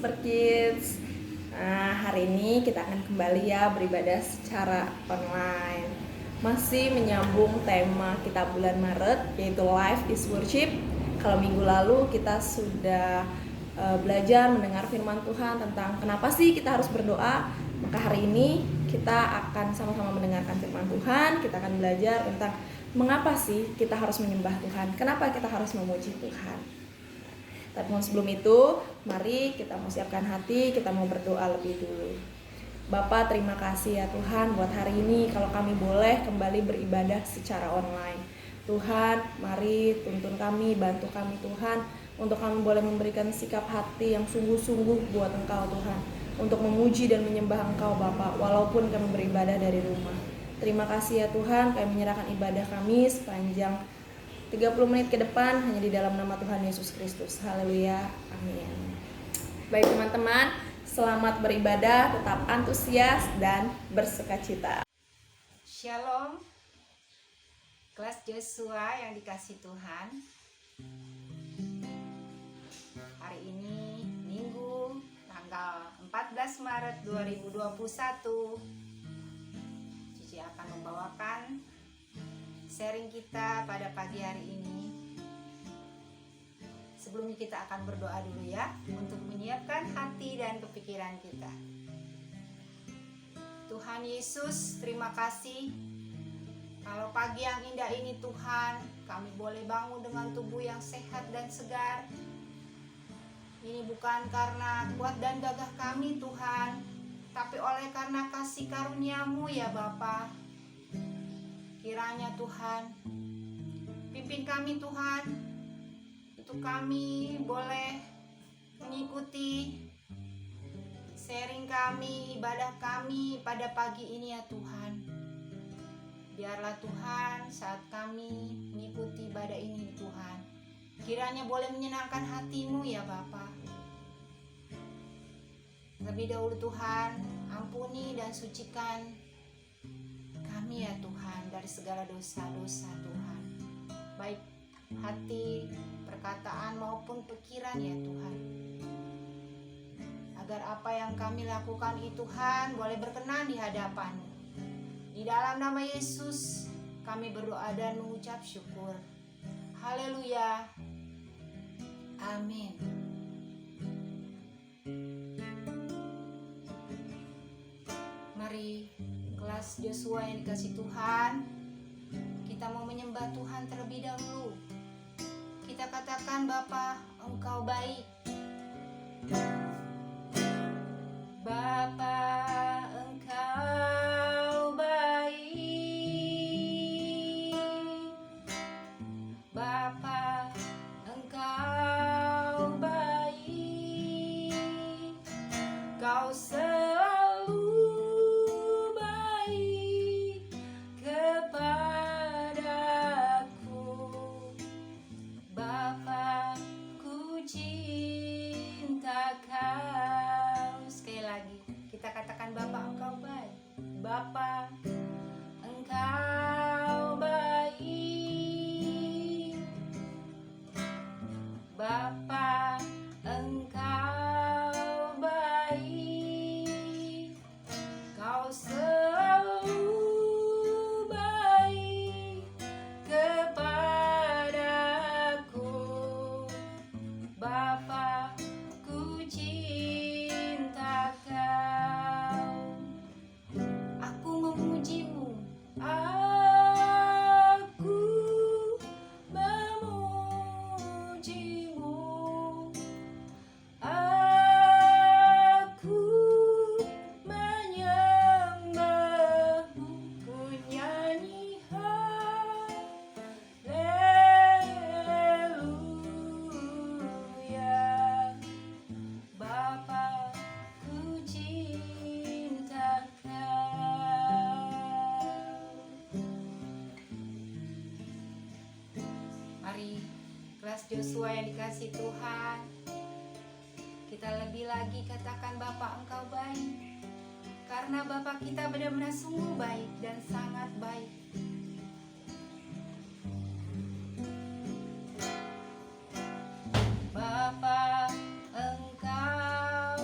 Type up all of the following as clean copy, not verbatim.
Super Kids. Nah, hari ini kita akan kembali ya beribadah secara online. Masih menyambung tema kita bulan Maret, yaitu Life is Worship. Kalau minggu lalu kita sudah belajar mendengar firman Tuhan tentang kenapa sih kita harus berdoa. Maka hari ini kita akan sama-sama mendengarkan firman Tuhan. Kita akan belajar tentang mengapa sih kita harus menyembah Tuhan, kenapa kita harus memuji Tuhan. Tapi sebelum itu, mari kita mau siapkan hati, kita mau berdoa lebih dulu. Bapa, terima kasih ya Tuhan buat hari ini kalau kami boleh kembali beribadah secara online. Tuhan, mari tuntun kami, bantu kami Tuhan, untuk kami boleh memberikan sikap hati yang sungguh-sungguh buat Engkau Tuhan, untuk memuji dan menyembah Engkau Bapa, walaupun kami beribadah dari rumah. Terima kasih ya Tuhan, kami menyerahkan ibadah kami sepanjang 30 menit ke depan hanya di dalam nama Tuhan Yesus Kristus. Haleluya. Amin. Baik teman-teman, selamat beribadah, tetap antusias dan bersukacita. Shalom, kelas Joshua yang dikasih Tuhan. Hari ini Minggu tanggal 14 Maret 2021. Cici akan membawakan sharing kita pada pagi hari ini. Sebelumnya kita akan berdoa dulu ya, untuk menyiapkan hati dan kepikiran kita. Tuhan Yesus, terima kasih kalau pagi yang indah ini Tuhan, kami boleh bangun dengan tubuh yang sehat dan segar. Ini bukan karena kuat dan gagah kami Tuhan, tapi oleh karena kasih karunia-Mu ya Bapa. Kiranya Tuhan, pimpin kami Tuhan, untuk kami boleh mengikuti sharing kami, ibadah kami pada pagi ini ya Tuhan. Biarlah Tuhan saat kami mengikuti ibadah ini Tuhan, kiranya boleh menyenangkan hati-Mu ya Bapa. Lebih dahulu Tuhan, ampuni dan sucikan kami ya Tuhan dari segala dosa-dosa Tuhan, baik hati, perkataan maupun pikiran ya Tuhan, agar apa yang kami lakukan itu Tuhan boleh berkenan di hadapan-Mu. Di dalam nama Yesus kami berdoa dan mengucap syukur. Haleluya. Amin. Mari kelas Joshua yang dikasih Tuhan, kita mau menyembah Tuhan terlebih dahulu. Kita katakan, Bapa, Engkau baik. Bapa, Engkau baik. Bapa, Engkau baik. Kau selalu baik kepadaku. Bapa, ku cinta Kau. Sekali lagi kita katakan, Bapa, Engkau baik. Bapa, Engkau baik. Bapa, Engkau baik. Kau selalu baik kepadaku. Bapa, ku cinta Kau. Aku memuji-Mu. Aku memuji-Mu. Aku menyembah-Mu. Ku nyanyi haleluya. Bapa, ku cinta Kau. Mari kelas Joshua yang dikasih Tuhan, kita lebih lagi katakan, Bapa, Engkau baik. Karena Bapa kita benar-benar sungguh baik dan sangat baik. Bapa, Engkau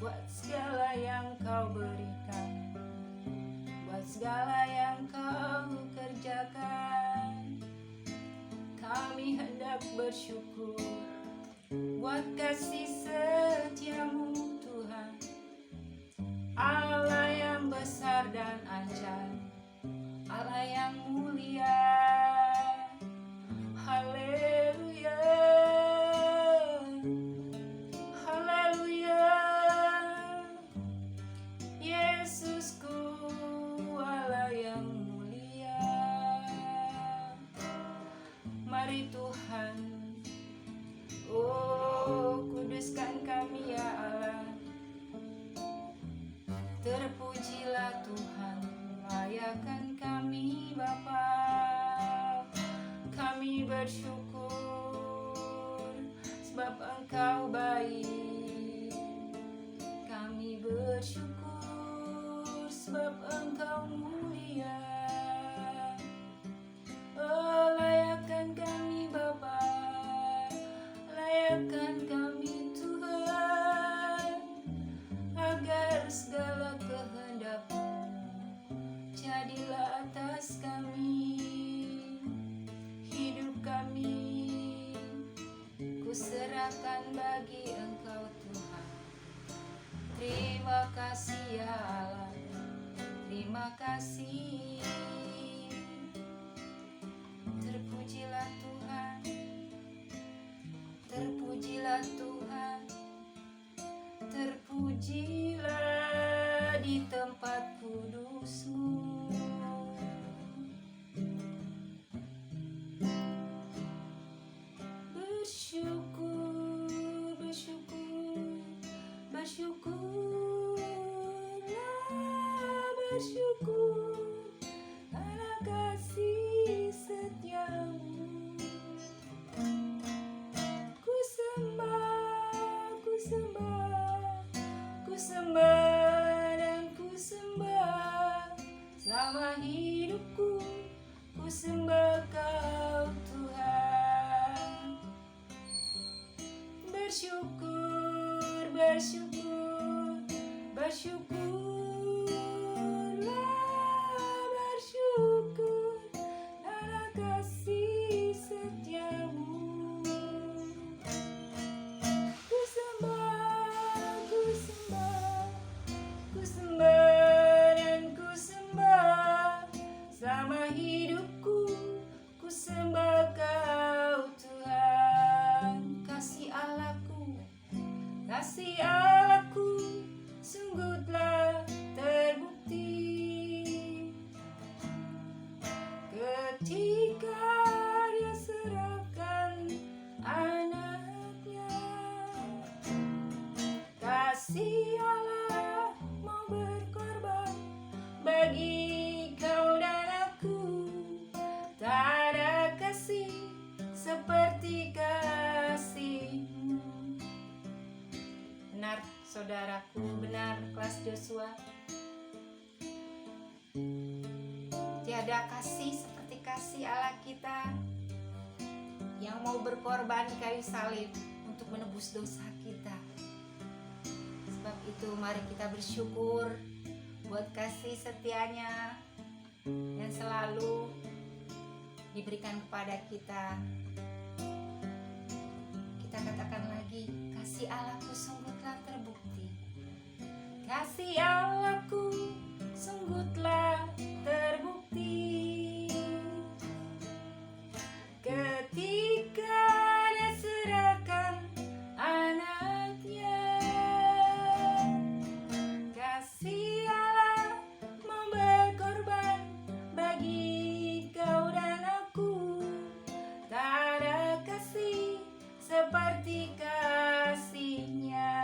buat segala yang kau berikan, buat segala yang kau kerjakan. Kami hendak bersyukur buat kasih setiamu Tuhan, Allah yang besar dan ajaib, Allah yang mulia. Haleluya, haleluya. Yesusku, Allah yang mulia. Mari Tuhan, oh kuduskan kami ya Allah. Terpujilah Tuhan, layakkan kami Bapa. Kami bersyukur sebab Engkau baik. Kami bersyukur sebab Engkau mulia. Oh, layakkan kami Bapa, layakkan kami Tuhan, agar segala kehendak-Mu jadilah atas kami. Hidup kami ku serahkan bagi Engkau Tuhan. Terima kasih ya Allah, terima kasih. Terpujilah Tuhan, terpujilah Tuhan, terpujilah di tempat kudus-Mu. Bersyukur, bersyukur, bersyukurlah, bersyukur karena kasih setia-Mu. Ku sembah, ku sembah, ku sembah dan ku sembah selama hidupku. Ku sembah Kau Tuhan. Bersyukur, bersyukur, bersyukurlah, bersyukur karena kasih setia-Mu. Ku sembah, ku sembah, ku sembah dan ku sembah selama hidupku. Ku sembah Kau Tuhan. Kasih Allahku, kasih Allahku sungguh telah terbukti ketika Dia serahkan anaknya. Kasih Allah mau berkorban bagi kau dan aku. Tak ada kasih seperti kasih-Mu. Benar saudaraku, benar kelas Joshua. Tiada kasih seperti kasih Allah kita yang mau berkorban di kayu salib untuk menebus dosa kita. Sebab itu mari kita bersyukur buat kasih setianya yang selalu diberikan kepada kita. Kita katakan lagi, kasih Allahku sungguh telah terbukti. Kasih Allahku sungguh telah terbukti ketika Dia serahkan anaknya. Kasih Allah mau berkorban bagi kau dan aku. Tak ada kasih seperti kasih-Nya.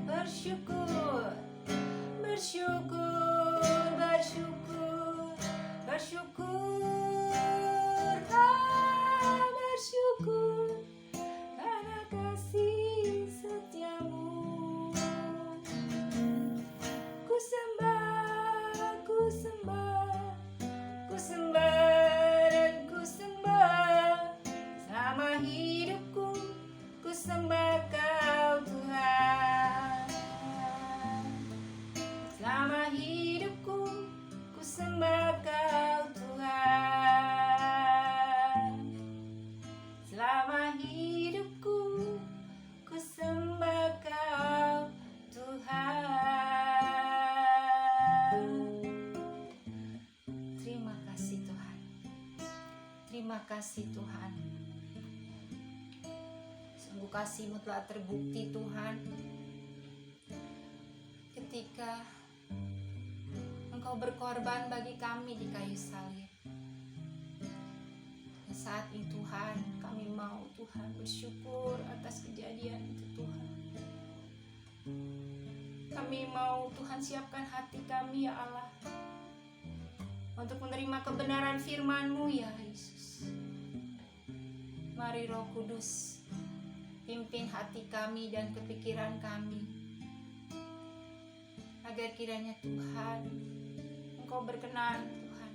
Bersyukur, bersyukur, bersyukur, bersyukurlah, bersyukur karena kasih setia-Mu. Ku sembah, ku sembah, ku sembah dan ku sembah selama hidupku. Ku sembah Kau Tuhan. kasih Tuhan. Sungguh kasih-Mu telah terbukti Tuhan, ketika Engkau berkorban bagi kami di kayu salib. Dan saat ini Tuhan, kami mau Tuhan bersyukur atas kejadian itu Tuhan. Kami mau Tuhan siapkan hati kami ya Allah, untuk menerima kebenaran firman-Mu ya Yesus. Mari Roh Kudus, pimpin hati kami dan kepikiran kami, agar kiranya Tuhan, Engkau berkenan Tuhan,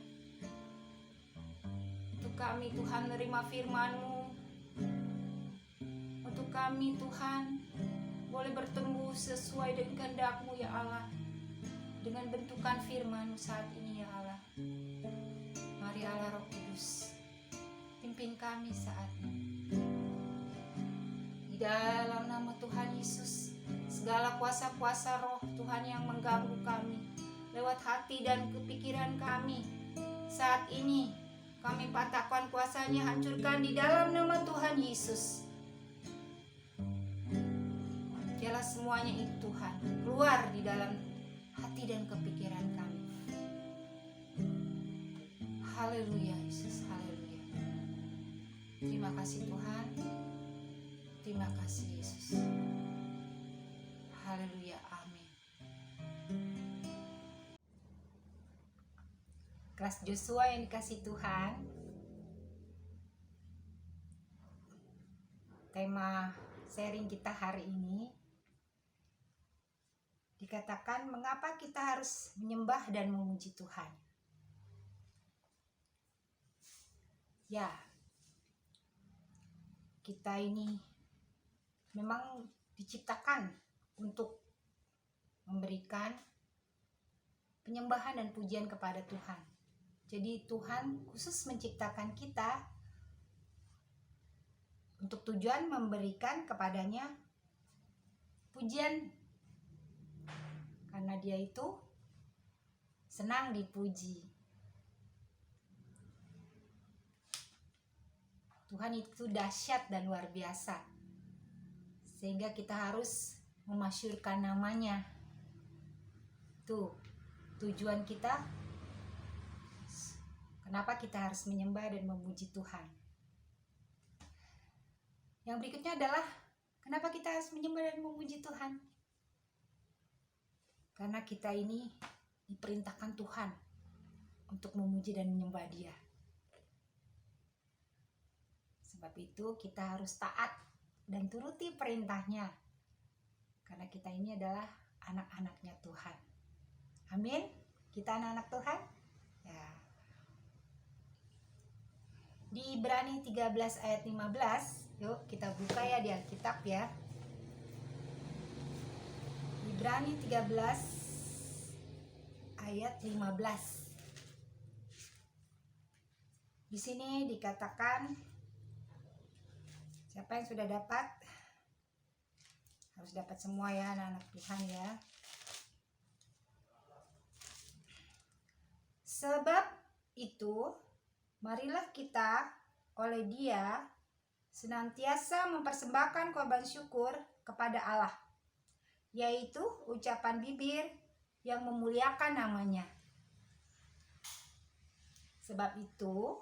untuk kami Tuhan menerima firman-Mu, untuk kami Tuhan boleh bertumbuh sesuai dengan kehendak-Mu ya Allah, dengan bentukan firman-Mu saat ini ya Allah. Mari Allah Roh Kudus, pimpin kami saat ini. Di dalam nama Tuhan Yesus, segala kuasa-kuasa roh Tuhan yang mengganggu kami lewat hati dan kepikiran kami, saat ini kami patahkan kuasanya, hancurkan di dalam nama Tuhan Yesus. Biarlah semuanya itu Tuhan keluar di dalam hati dan kepikiran kami. Haleluya Yesus, haleluya. Terima kasih Tuhan. Terima kasih Yesus. Haleluya, amin. Kelas Joshua yang dikasih Tuhan, tema sharing kita hari ini dikatakan mengapa kita harus menyembah dan memuji Tuhan. Ya, kita ini memang diciptakan untuk memberikan penyembahan dan pujian kepada Tuhan. Jadi Tuhan khusus menciptakan kita untuk tujuan memberikan kepadanya pujian, karena Dia itu senang dipuji. Tuhan itu dahsyat dan luar biasa, sehingga kita harus memasyurkan namanya. Tuh tujuan kita, kenapa kita harus menyembah dan memuji Tuhan. Yang berikutnya adalah kenapa kita harus menyembah dan memuji Tuhan. Karena kita ini diperintahkan Tuhan untuk memuji dan menyembah Dia. Sebab itu kita harus taat dan turuti perintahnya, karena kita ini adalah anak-anaknya Tuhan. Amin. Kita anak-anak Tuhan ya. Di Ibrani 13 ayat 15, yuk kita buka ya di Alkitab ya. Ibrani 13 ayat 15. Di sini dikatakan, siapa yang sudah dapat? Harus dapat semua ya anak-anak Tuhan ya. Sebab itu, marilah kita oleh Dia senantiasa mempersembahkan korban syukur kepada Allah, yaitu ucapan bibir yang memuliakan namanya. Sebab itu,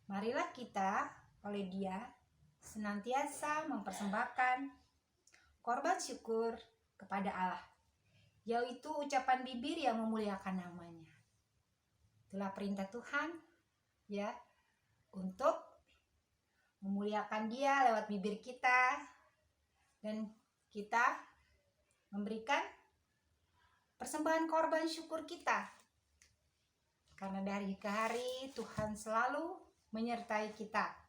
marilah kita oleh Dia senantiasa mempersembahkan korban syukur kepada Allah, yaitu ucapan bibir yang memuliakan namanya. Itulah perintah Tuhan ya, untuk memuliakan Dia lewat bibir kita, dan kita memberikan persembahan korban syukur kita, karena dari ke hari Tuhan selalu menyertai kita.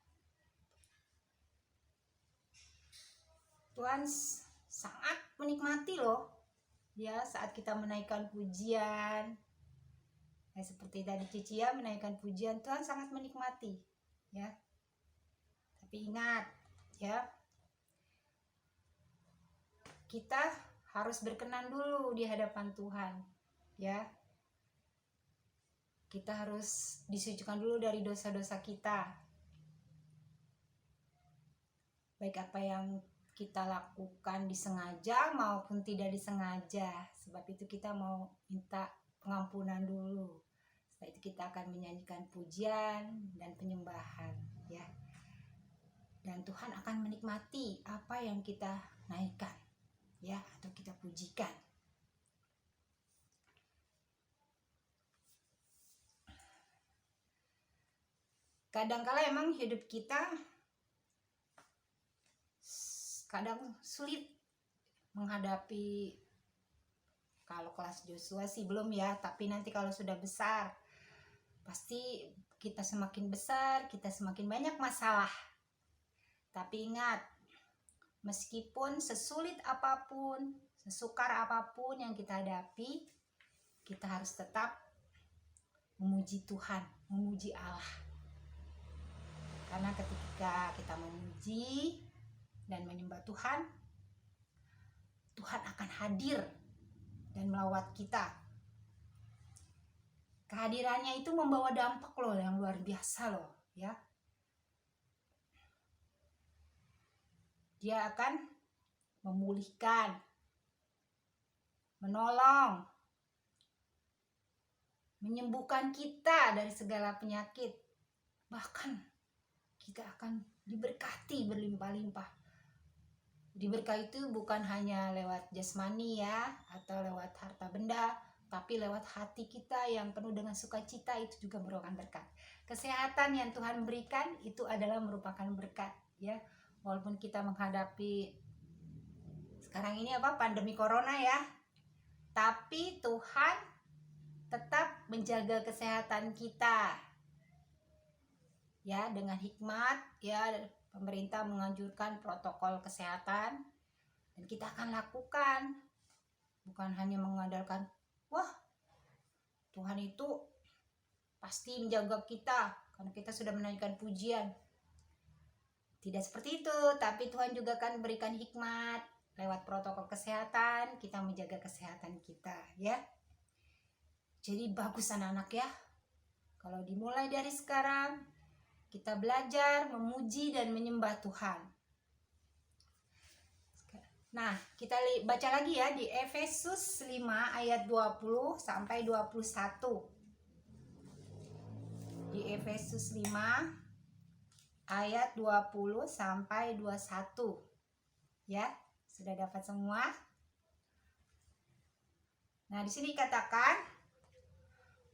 Tuhan sangat menikmati loh ya saat kita menaikkan pujian. Ya, seperti tadi Cicia menaikkan pujian, Tuhan sangat menikmati ya. Tapi ingat ya, kita harus berkenan dulu di hadapan Tuhan ya. kita harus disucikan dulu dari dosa-dosa kita. Baik apa yang kita lakukan disengaja maupun tidak disengaja. Sebab itu kita mau minta pengampunan dulu. Setelah itu kita akan menyanyikan pujian dan penyembahan, ya. Dan Tuhan akan menikmati apa yang kita naikkan, ya, atau kita pujikan. Kadangkala emang hidup kita kadang sulit menghadapi, kalau kelas Joshua sih belum ya, tapi nanti kalau sudah besar pasti kita semakin besar, kita semakin banyak masalah. Tapi ingat, meskipun sesulit apapun, sesukar apapun yang kita hadapi, kita harus tetap memuji Tuhan, memuji Allah. Karena ketika kita memuji dan menyembah Tuhan, Tuhan akan hadir dan melawat kita. Kehadirannya itu membawa dampak loh yang luar biasa loh, ya. Dia akan memulihkan, menolong, menyembuhkan kita dari segala penyakit. Bahkan kita akan diberkati berlimpah-limpah. Diberkati itu bukan hanya lewat jasmani ya, atau lewat harta benda, tapi lewat hati kita yang penuh dengan sukacita, itu juga merupakan berkat. Kesehatan yang Tuhan berikan itu adalah merupakan berkat, ya. Walaupun kita menghadapi sekarang ini pandemi corona ya, tapi Tuhan tetap menjaga kesehatan kita. Ya, dengan hikmat, ya, pemerintah menganjurkan protokol kesehatan dan kita akan lakukan. Bukan hanya mengandalkan, wah, Tuhan itu pasti menjaga kita karena kita sudah menaikkan pujian. Tidak seperti itu, tapi Tuhan juga akan berikan hikmat lewat protokol kesehatan, kita menjaga kesehatan kita, ya. Jadi bagus anak-anak ya, kalau dimulai dari sekarang kita belajar memuji dan menyembah Tuhan. Nah, kita baca lagi ya di Efesus 5 ayat 20 sampai 21. Di Efesus 5 ayat 20 sampai 21. Ya, sudah dapat semua? Nah, di sini dikatakan,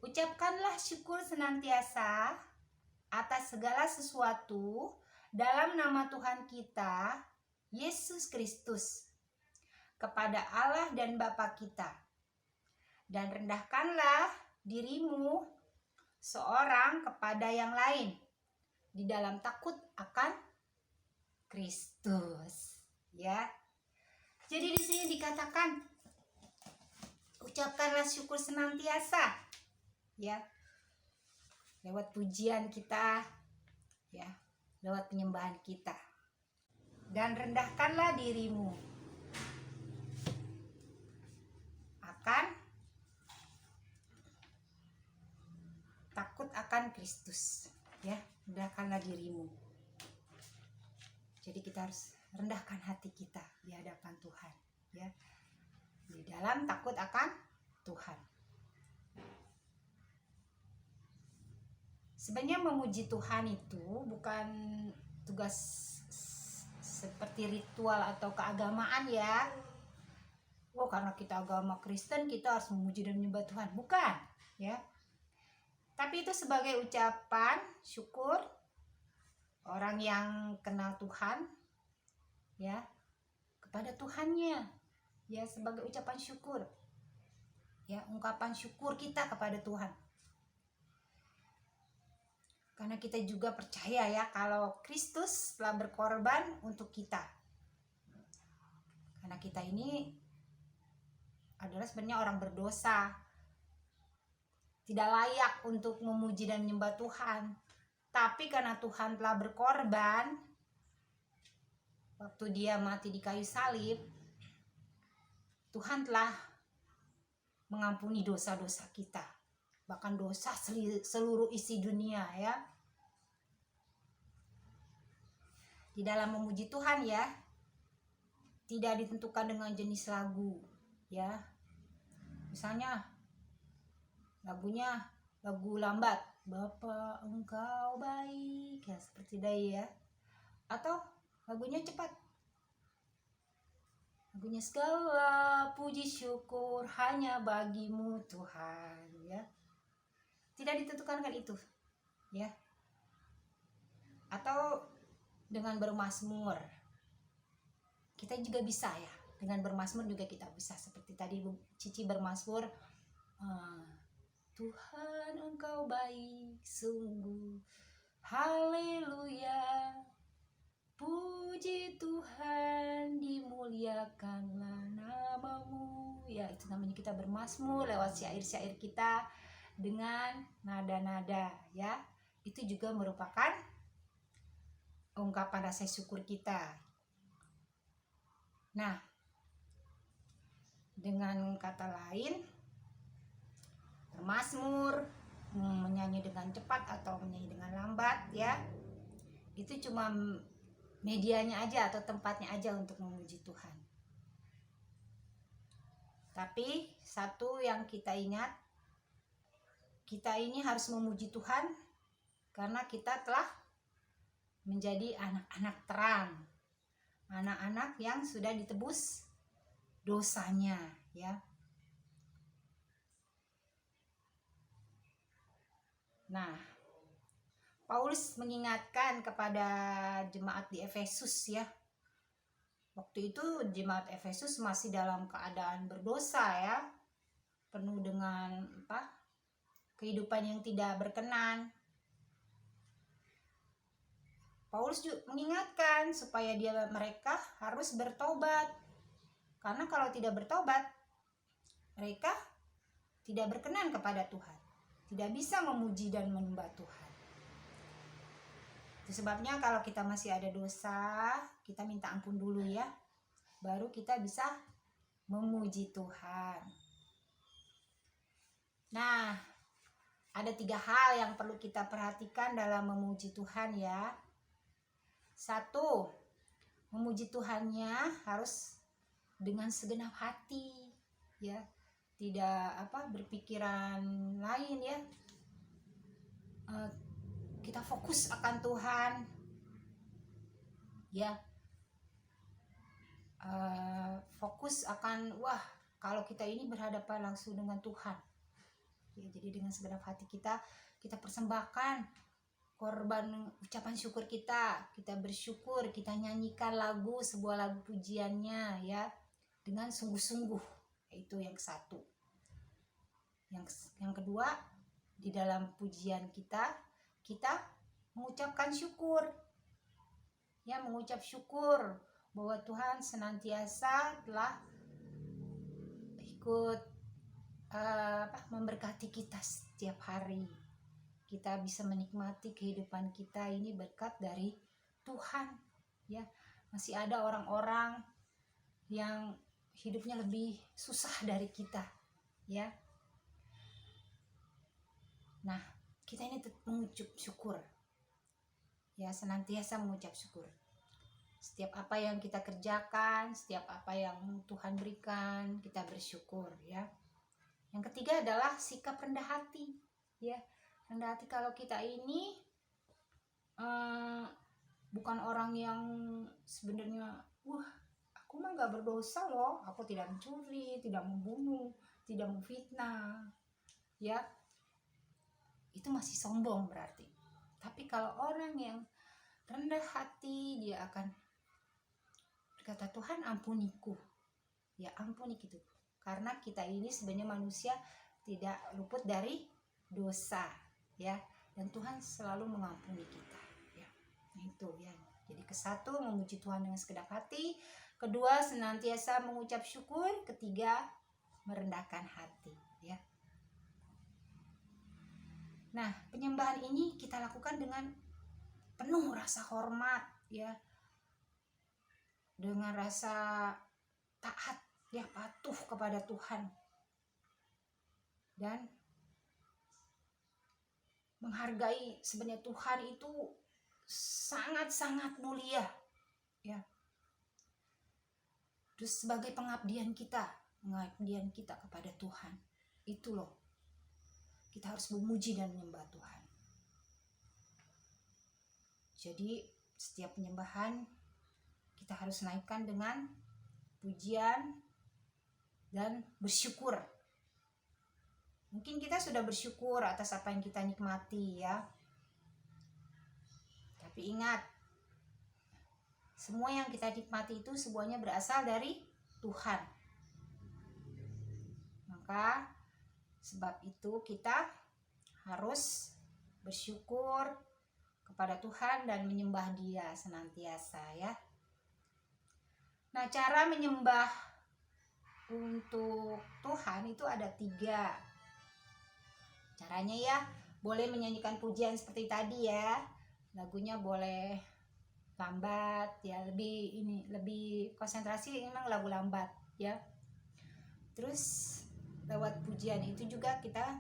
ucapkanlah syukur senantiasa atas segala sesuatu dalam nama Tuhan kita, Yesus Kristus, kepada Allah dan Bapa kita. Dan rendahkanlah dirimu seorang kepada yang lain di dalam takut akan Kristus. Ya. Jadi di sini dikatakan, ucapkanlah syukur senantiasa. Ya. Lewat pujian kita, ya, lewat penyembahan kita. Dan rendahkanlah dirimu akan takut akan Kristus, ya, rendahkanlah dirimu. Jadi kita harus rendahkan hati kita di hadapan Tuhan, ya, di dalam takut akan Tuhan. Sebenarnya memuji Tuhan itu bukan tugas seperti ritual atau keagamaan ya. Oh, karena kita agama Kristen kita harus memuji dan menyembah Tuhan. Bukan, ya. Tapi itu sebagai ucapan syukur orang yang kenal Tuhan, ya, kepada Tuhannya, ya, sebagai ucapan syukur, ya, ungkapan syukur kita kepada Tuhan. Karena kita juga percaya ya kalau Kristus telah berkorban untuk kita. Karena kita ini adalah sebenarnya orang berdosa, tidak layak untuk memuji dan menyembah Tuhan. Tapi karena Tuhan telah berkorban waktu dia mati di kayu salib, Tuhan telah mengampuni dosa-dosa kita. bahkan dosa seluruh isi dunia ya. Di dalam memuji Tuhan ya, tidak ditentukan dengan jenis lagu ya. Misalnya lagunya lagu lambat, Bapa Engkau baik ya, seperti tadi ya. Atau lagunya cepat, lagunya segala puji syukur hanya bagimu Tuhan ya. Tidak ditentukan dengan itu ya. Atau dengan bermazmur, kita juga bisa ya. Dengan bermazmur juga kita bisa, seperti tadi Cici bermazmur, Tuhan Engkau baik sungguh, haleluya, puji Tuhan, dimuliakanlah namamu ya. Itu namanya kita bermazmur lewat syair-syair kita dengan nada-nada ya. Itu juga merupakan ungkapan rasa syukur kita. Nah, dengan kata lain, bermazmur, menyanyi dengan cepat atau menyanyi dengan lambat ya, itu cuma medianya aja atau tempatnya aja untuk memuji Tuhan. Tapi satu yang kita ingat, kita ini harus memuji Tuhan karena kita telah menjadi anak-anak terang, anak-anak yang sudah ditebus dosanya ya. Nah, Paulus mengingatkan kepada jemaat di Efesus ya. Waktu itu jemaat Efesus masih dalam keadaan berdosa ya, penuh dengan kehidupan yang tidak berkenan. Paulus juga mengingatkan supaya mereka harus bertobat. Karena kalau tidak bertobat, mereka tidak berkenan kepada Tuhan. Tidak bisa memuji dan menyembah Tuhan. Itu sebabnya kalau kita masih ada dosa, kita minta ampun dulu ya. Baru kita bisa memuji Tuhan. Nah, ada 3 hal yang perlu kita perhatikan dalam memuji Tuhan ya. 1, memuji Tuhannya harus dengan segenap hati ya, tidak berpikiran lain ya. Kita fokus akan Tuhan ya, fokus akan kalau kita ini berhadapan langsung dengan Tuhan ya. Jadi dengan segenap hati kita persembahkan korban ucapan syukur kita bersyukur, kita nyanyikan sebuah lagu pujiannya ya, dengan sungguh-sungguh. Itu yang satu. Yang kedua, di dalam pujian kita mengucapkan syukur ya, mengucap syukur bahwa Tuhan senantiasa telah ikut memberkati kita setiap hari. Kita bisa menikmati kehidupan kita ini berkat dari Tuhan ya. Masih ada orang-orang yang hidupnya lebih susah dari kita ya. Nah, kita ini mengucap syukur ya, senantiasa mengucap syukur. Setiap apa yang kita kerjakan, setiap apa yang Tuhan berikan, kita bersyukur ya. Yang ketiga adalah sikap rendah hati ya. Rendah hati kalau kita ini bukan orang yang sebenarnya aku mah gak berdosa loh, aku tidak mencuri, tidak membunuh, tidak memfitnah ya. Itu masih sombong berarti. Tapi kalau orang yang rendah hati, dia akan berkata, Tuhan ampuniku ya, ampuni gitu. Karena kita ini sebenarnya manusia tidak luput dari dosa ya, dan Tuhan selalu mengampuni kita ya. Nah, itu ya. Jadi ke-1 memuji Tuhan dengan segenap hati, ke-2 senantiasa mengucap syukur, ke-3 merendahkan hati ya. Nah, penyembahan ini kita lakukan dengan penuh rasa hormat ya, dengan rasa taat ya, patuh kepada Tuhan, dan menghargai sebenarnya Tuhan itu sangat-sangat mulia ya. Terus sebagai pengabdian kita kepada Tuhan itu loh, kita harus memuji dan menyembah Tuhan. Jadi setiap penyembahan kita harus naikkan dengan pujian dan bersyukur. Mungkin kita sudah bersyukur atas apa yang kita nikmati ya. Tapi ingat, semua yang kita nikmati itu semuanya berasal dari Tuhan. Maka sebab itu kita harus bersyukur kepada Tuhan dan menyembah Dia senantiasa ya. Nah, cara menyembah untuk Tuhan itu ada 3 caranya ya. Boleh menyanyikan pujian seperti tadi ya, lagunya boleh lambat ya, lebih konsentrasi memang lagu lambat ya. Terus lewat pujian itu juga kita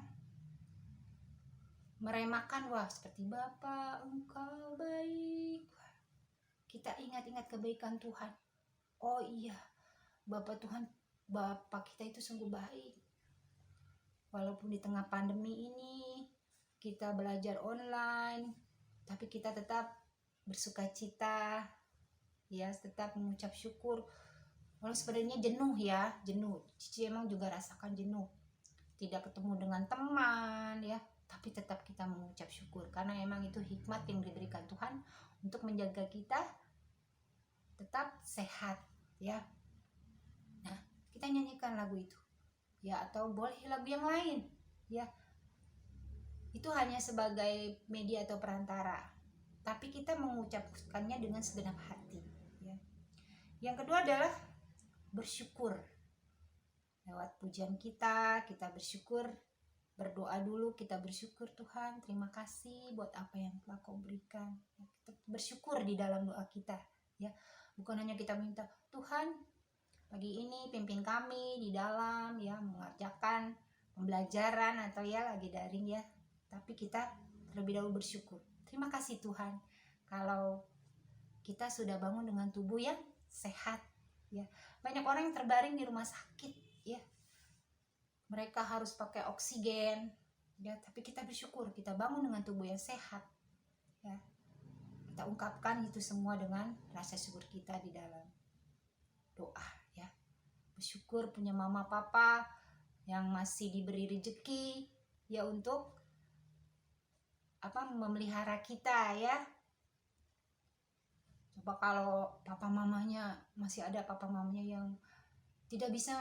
meremakan, wah seperti Bapa Engkau baik, kita ingat-ingat kebaikan Tuhan. Oh iya, Bapa kita itu sungguh baik. Walaupun di tengah pandemi ini kita belajar online, tapi kita tetap bersukacita ya, tetap mengucap syukur. Walau sebenarnya jenuh. Cici emang juga rasakan jenuh, tidak ketemu dengan teman ya, tapi tetap kita mengucap syukur karena emang itu hikmat yang diberikan Tuhan untuk menjaga kita tetap sehat ya. Nah, kita nyanyikan lagu itu ya, atau boleh lagu yang lain ya. Itu hanya sebagai media atau perantara, tapi kita mengucapkannya dengan segenap hati ya. Yang kedua adalah bersyukur. Lewat pujian kita bersyukur, berdoa dulu, kita bersyukur, Tuhan terima kasih buat apa yang telah Kau berikan. Kita bersyukur di dalam doa kita ya. Bukan hanya kita minta, Tuhan pagi ini pimpin kami di dalam ya mengerjakan pembelajaran atau ya lagi daring ya, tapi kita terlebih dahulu bersyukur. Terima kasih Tuhan kalau kita sudah bangun dengan tubuh yang sehat ya. Banyak orang yang terbaring di rumah sakit ya, mereka harus pakai oksigen ya, tapi kita bersyukur kita bangun dengan tubuh yang sehat ya. Kita ungkapkan itu semua dengan rasa syukur kita di dalam doa ya. Bersyukur punya mama papa yang masih diberi rezeki ya untuk memelihara kita ya. Coba kalau papa mamanya masih ada papa mamanya yang tidak bisa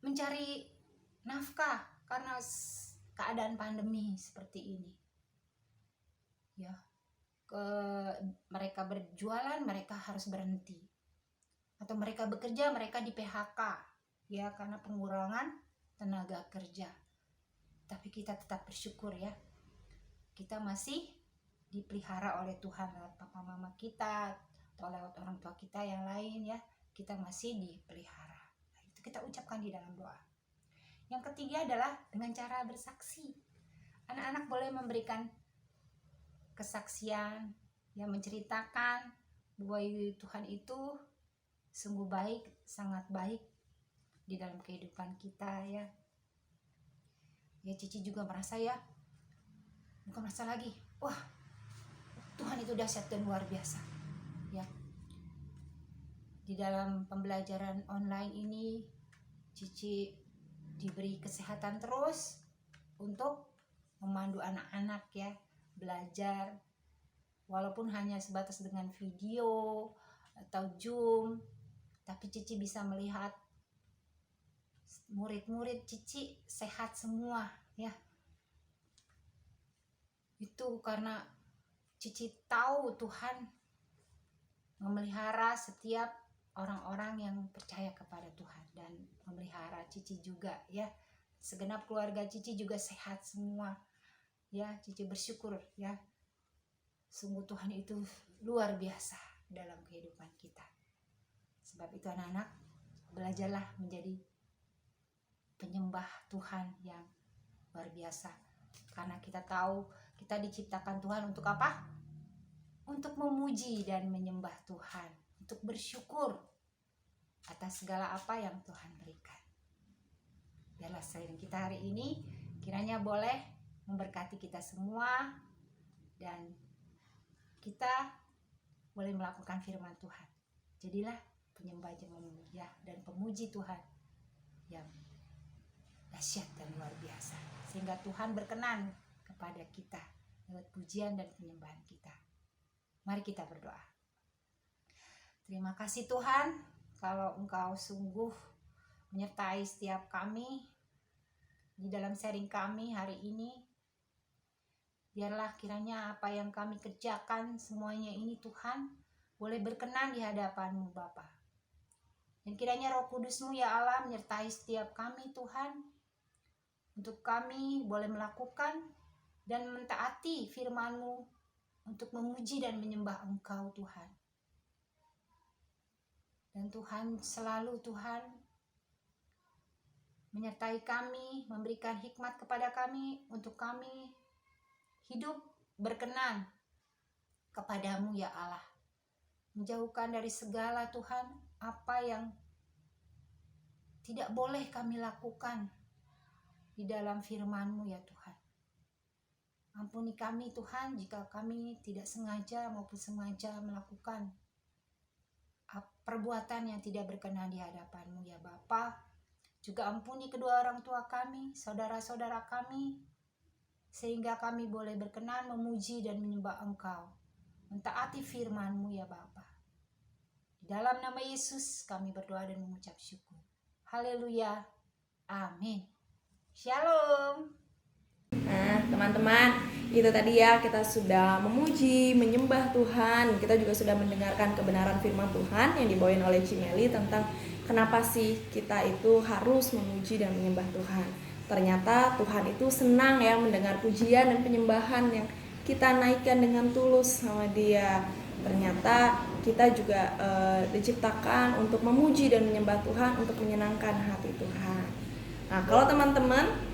mencari nafkah karena keadaan pandemi seperti ini ya, mereka berjualan mereka harus berhenti, atau mereka bekerja mereka di PHK ya karena pengurangan tenaga kerja. Tapi kita tetap bersyukur ya, kita masih dipelihara oleh Tuhan lewat papa mama kita atau lewat orang tua kita yang lain ya, kita masih dipelihara. Nah, itu kita ucapkan di dalam doa. Yang ketiga adalah dengan cara bersaksi. Anak-anak boleh memberikan kesaksian yang menceritakan bahwa Tuhan itu sungguh baik, sangat baik di dalam kehidupan kita ya. Ya Cici juga merasa ya, bukan merasa lagi, wah Tuhan itu dahsyat dan luar biasa ya. Di dalam pembelajaran online ini Cici diberi kesehatan terus untuk memandu anak-anak ya belajar, walaupun hanya sebatas dengan video atau Zoom, tapi Cici bisa melihat murid-murid Cici sehat semua ya. Itu karena Cici tahu Tuhan memelihara setiap orang-orang yang percaya kepada Tuhan dan memelihara Cici juga ya. Segenap keluarga Cici juga sehat semua ya. Cici bersyukur ya, sungguh Tuhan itu luar biasa dalam kehidupan kita. Sebab itu anak-anak, belajarlah menjadi penyembah Tuhan yang luar biasa, karena kita tahu Kita diciptakan Tuhan untuk apa? Untuk memuji dan menyembah Tuhan, untuk bersyukur atas segala apa yang Tuhan berikan. Biarlah sharing kita hari ini kiranya boleh memberkati kita semua, dan kita boleh melakukan firman Tuhan. Jadilah penyembah ya, dan pemuji Tuhan yang dahsyat dan luar biasa, sehingga Tuhan berkenan kepada kita lewat pujian dan penyembahan kita. Mari kita berdoa. Terima kasih Tuhan, kalau Engkau sungguh menyertai setiap kami di dalam sharing kami hari ini. Biarlah kiranya apa yang kami kerjakan semuanya ini Tuhan boleh berkenan di hadapan-Mu Bapa. Dan kiranya Roh Kudus-Mu ya Allah menyertai setiap kami Tuhan, untuk kami boleh melakukan dan mentaati firman-Mu untuk memuji dan menyembah Engkau Tuhan. Dan Tuhan selalu Tuhan menyertai kami, memberikan hikmat kepada kami untuk kami hidup berkenan kepadamu ya Allah. Menjauhkan dari segala Tuhan apa yang tidak boleh kami lakukan di dalam firman-Mu ya Tuhan. Ampuni kami Tuhan jika kami tidak sengaja maupun sengaja melakukan perbuatan yang tidak berkenan di hadapan-Mu ya Bapa. Juga ampuni kedua orang tua kami, saudara-saudara kami, sehingga kami boleh berkenan memuji dan menyembah Engkau, mentaati firman-Mu ya Bapa. Di dalam nama Yesus kami berdoa dan mengucap syukur. Haleluya. Amin. Shalom. Nah, teman-teman, itu tadi ya, kita sudah memuji, menyembah Tuhan. Kita juga sudah mendengarkan kebenaran firman Tuhan yang dibawain oleh Cimeli tentang kenapa sih kita itu harus memuji dan menyembah Tuhan. Ternyata Tuhan itu senang ya mendengar pujian dan penyembahan yang kita naikkan dengan tulus sama Dia. Ternyata kita juga diciptakan untuk memuji dan menyembah Tuhan, untuk menyenangkan hati Tuhan. Nah, kalau teman-teman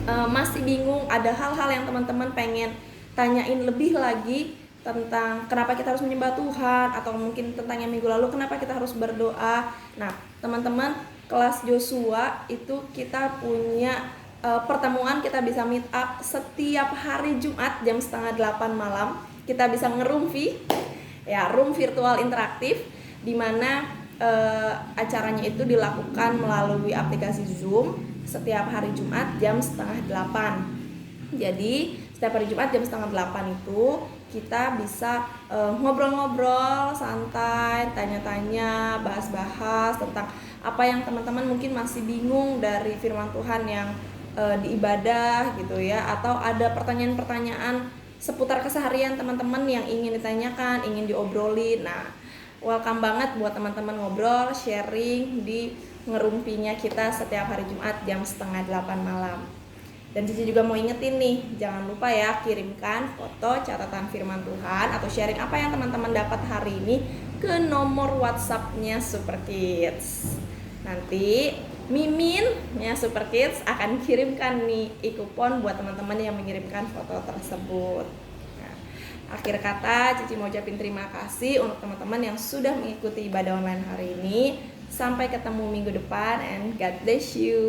masih bingung, ada hal-hal yang teman-teman pengen tanyain lebih lagi tentang kenapa kita harus menyembah Tuhan, atau mungkin tentang yang minggu lalu kenapa kita harus berdoa. Nah, teman-teman, kelas Joshua itu kita punya pertemuan, kita bisa meet up setiap hari Jumat jam 7:30 malam. Kita bisa nge-room ya, room virtual interaktif, di mana acaranya itu dilakukan melalui aplikasi Zoom setiap hari Jumat jam 7:30. Jadi setiap hari Jumat jam 7:30 itu kita bisa ngobrol-ngobrol santai, tanya-tanya, bahas-bahas tentang apa yang teman-teman mungkin masih bingung dari firman Tuhan yang di ibadah gitu ya, atau ada pertanyaan-pertanyaan seputar keseharian teman-teman yang ingin ditanyakan, ingin diobrolin. Nah, welcome banget buat teman-teman ngobrol, sharing di ngerumpinya kita setiap hari Jumat jam 7:30 malam. Dan Cici juga mau ingetin nih, jangan lupa ya kirimkan foto catatan firman Tuhan atau sharing apa yang teman-teman dapat hari ini ke nomor WhatsApp-nya Super Kids. Nanti Mimin-nya Super Kids akan kirimkan nih e-kupon buat teman-teman yang mengirimkan foto tersebut. Nah, akhir kata Cici mau ucapin terima kasih untuk teman-teman yang sudah mengikuti ibadah online hari ini. Sampai ketemu minggu depan, and God bless you.